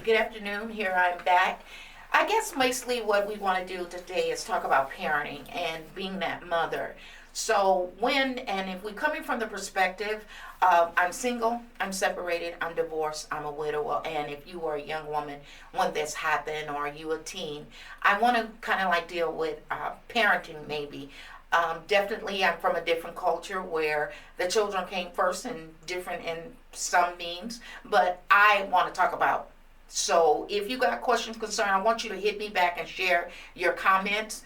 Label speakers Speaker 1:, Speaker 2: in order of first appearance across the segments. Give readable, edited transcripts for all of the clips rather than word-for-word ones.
Speaker 1: Good afternoon. Here I'm back. I guess mostly what we want to do today is talk about parenting and being that mother. So if we're coming from the perspective of I'm single, I'm separated, I'm divorced, I'm a widow, and if you are a young woman when this happened, or you a teen, I want to kind of like deal with parenting maybe. Definitely, I'm from a different culture where the children came first and different in some means, but I want to talk about. So if you got questions, concern, I want you to hit me back and share your comments.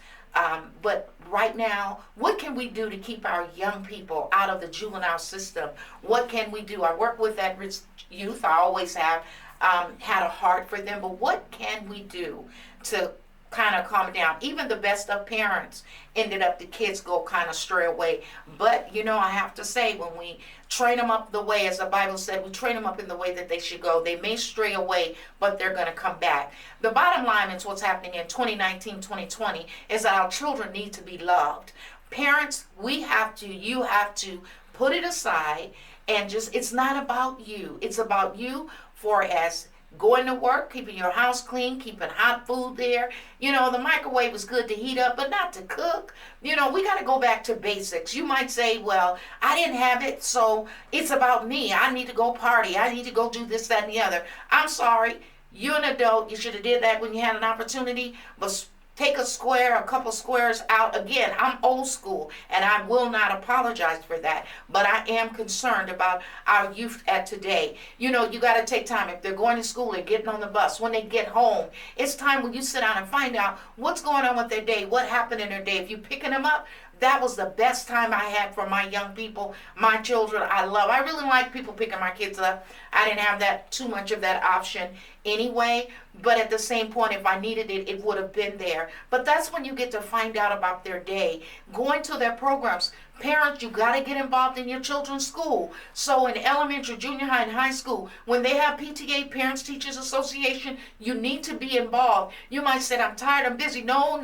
Speaker 1: But right now, what can we do to keep our young people out of the juvenile system? What can we do? I work with at-risk youth. I always have had a heart for them. But what can we do to kind of calm it down? Even the best of parents ended up the kids go kind of stray away. But I have to say, when we train them up the way, as the Bible said, we train them up in the way that they should go. They may stray away, but they're going to come back. The bottom line is what's happening in 2019, 2020 is that our children need to be loved. Parents, you have to put it aside and it's not about you. It's about you for as going to work, keeping your house clean, keeping hot food there. The microwave is good to heat up, but not to cook. We got to go back to basics. You might say, well, I didn't have it, so it's about me. I need to go party. I need to go do this, that, and the other. I'm sorry. You're an adult. You should have did that when you had an opportunity, but take a couple squares out. Again, I'm old school, and I will not apologize for that. But I am concerned about our youth at today. You got to take time. If they're going to school, they're getting on the bus. When they get home, it's time when you sit down and find out what's going on with their day, what happened in their day. If you're picking them up, that was the best time I had for my young people, my children. I really like people picking my kids up. I didn't have too much of that option anyway, but at the same point, if I needed it, it would have been there. But that's when you get to find out about their day, going to their programs. Parents, you got to get involved in your children's school. So in elementary, junior high, and high school, when they have PTA, Parents Teachers Association, you need to be involved. You might say, I'm tired, I'm busy. No.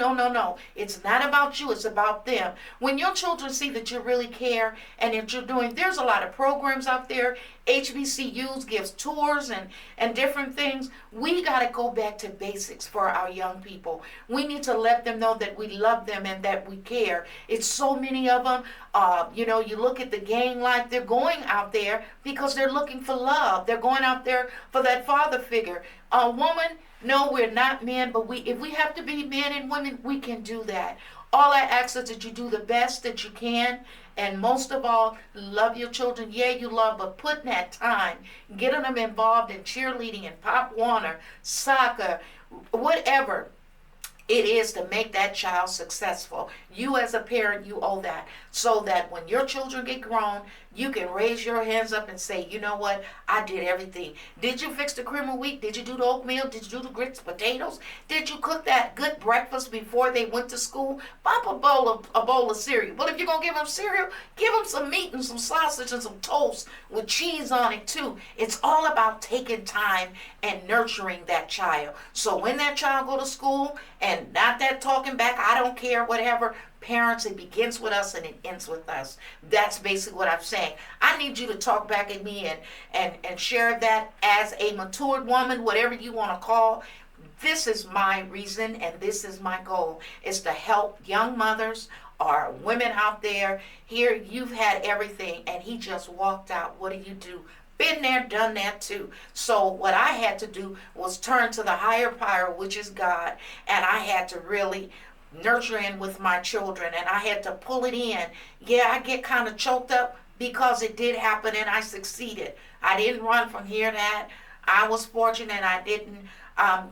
Speaker 1: It's not about you, it's about them. When your children see that you really care and that you're there's a lot of programs out there. HBCUs gives tours and different things. We got to go back to basics for our young people. We need to let them know that we love them and that we care. It's so many of them. You look at the gang life, they're going out there because they're looking for love. They're going out there for that father figure. A woman, no, we're not men, but if we have to be men and women, we can do that. All I ask is that you do the best that you can, and most of all, love your children. Yeah, you love, but put in that time, getting them involved in cheerleading and Pop Warner, soccer, whatever it is to make that child successful. You as a parent, you owe that, so that when your children get grown, you can raise your hands up and say, you know what, I did everything. Did you fix the cream of wheat? Did you do the oatmeal? Did you do the grits, potatoes? Did you cook that good breakfast before they went to school? Pop a bowl of cereal. But if you're going to give them cereal, give them some meat and some sausage and some toast with cheese on it too. It's all about taking time and nurturing that child. So when that child go to school, and not that talking back, I don't care, whatever. Parents, it begins with us and it ends with us. That's basically what I'm saying. I need you to talk back at me and share that as a matured woman, whatever you want to call. This is my reason and this is my goal, is to help young mothers or women out there. Here, you've had everything and he just walked out. What do? Been there, done that too. So what I had to do was turn to the higher power, which is God, and I had to really nurturing with my children, and I had to pull it in. Yeah, I get kind of choked up because it did happen and I succeeded. I didn't run from here to that. I was fortunate. I didn't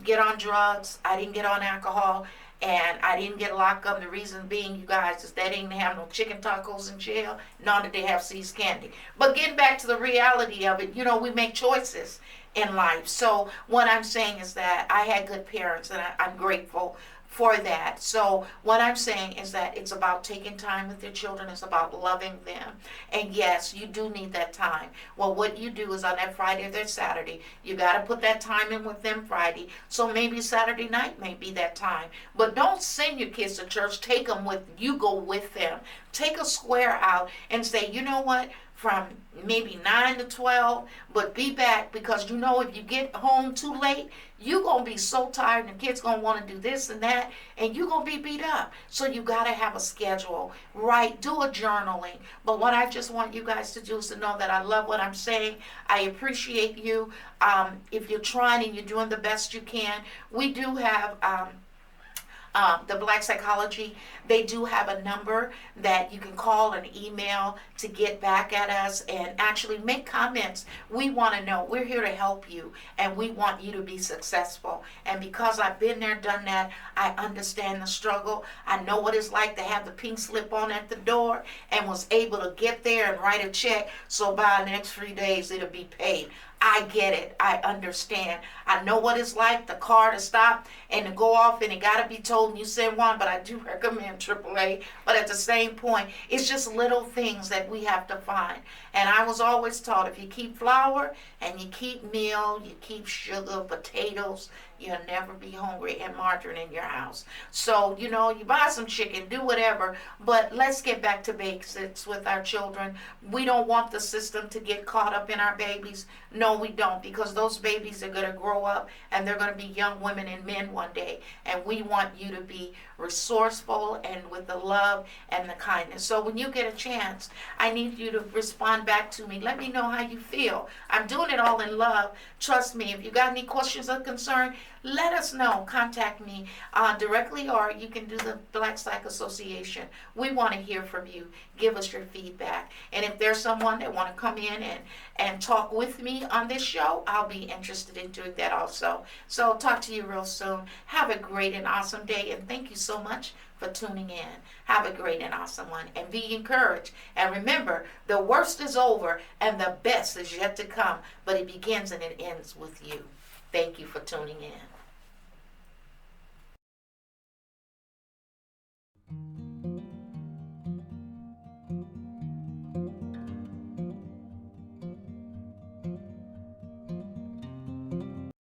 Speaker 1: get on drugs. I didn't get on alcohol, and I didn't get locked up. The reason being, you guys, is they didn't have no chicken tacos in jail, nor did they have See's candy. But getting back to the reality of it, we make choices in life. So what I'm saying is that I had good parents, and I'm grateful for that. So what I'm saying is that it's about taking time with your children. It's about loving them. And yes, you do need that time. Well, what you do is on that Friday or that Saturday, you got to put that time in with them Friday. So maybe Saturday night may be that time. But don't send your kids to church. Take them with you. Go with them. Take a square out and say, you know what? from maybe 9 to 12, but be back, because you know if you get home too late, you're going to be so tired and the kids going to want to do this and that, and you're going to be beat up. So you got to have a schedule, right? Do a journaling. But what I just want you guys to do is to know that I love what I'm saying. I appreciate you. If you're trying and you're doing the best you can, we do have the Black Psychology, they do have a number that you can call and email to get back at us and actually make comments. We want to know. We're here to help you, and we want you to be successful. And because I've been there, done that, I understand the struggle. I know what it's like to have the pink slip on at the door and was able to get there and write a check so by the next 3 days it'll be paid. I get it. I understand. I know what it's like, the car to stop and to go off, and it got to be told and you send one, but I do recommend AAA. But at the same point, it's just little things that we have to find. And I was always taught, if you keep flour and you keep meal, you keep sugar, potatoes, you'll never be hungry, and margarine in your house. So, you know, you buy some chicken, do whatever, but let's get back to basics with our children. We don't want the system to get caught up in our babies. No, we don't, because those babies are going to grow up and they're going to be young women and men one day. And we want you to be resourceful and with the love and the kindness. So when you get a chance, I need you to respond back to me. Let me know how you feel. I'm doing it all in love. Trust me, if you got any questions or concern, let us know. Contact me directly, or you can do the Black Psych Association. We want to hear from you. Give us your feedback. And if there's someone that want to come in and talk with me on this show, I'll be interested in doing that also. So talk to you real soon. Have a great and awesome day, and thank you so much for tuning in. Have a great and awesome one, and be encouraged. And remember, the worst is over and the best is yet to come, but it begins and it ends with you. Thank you for tuning in.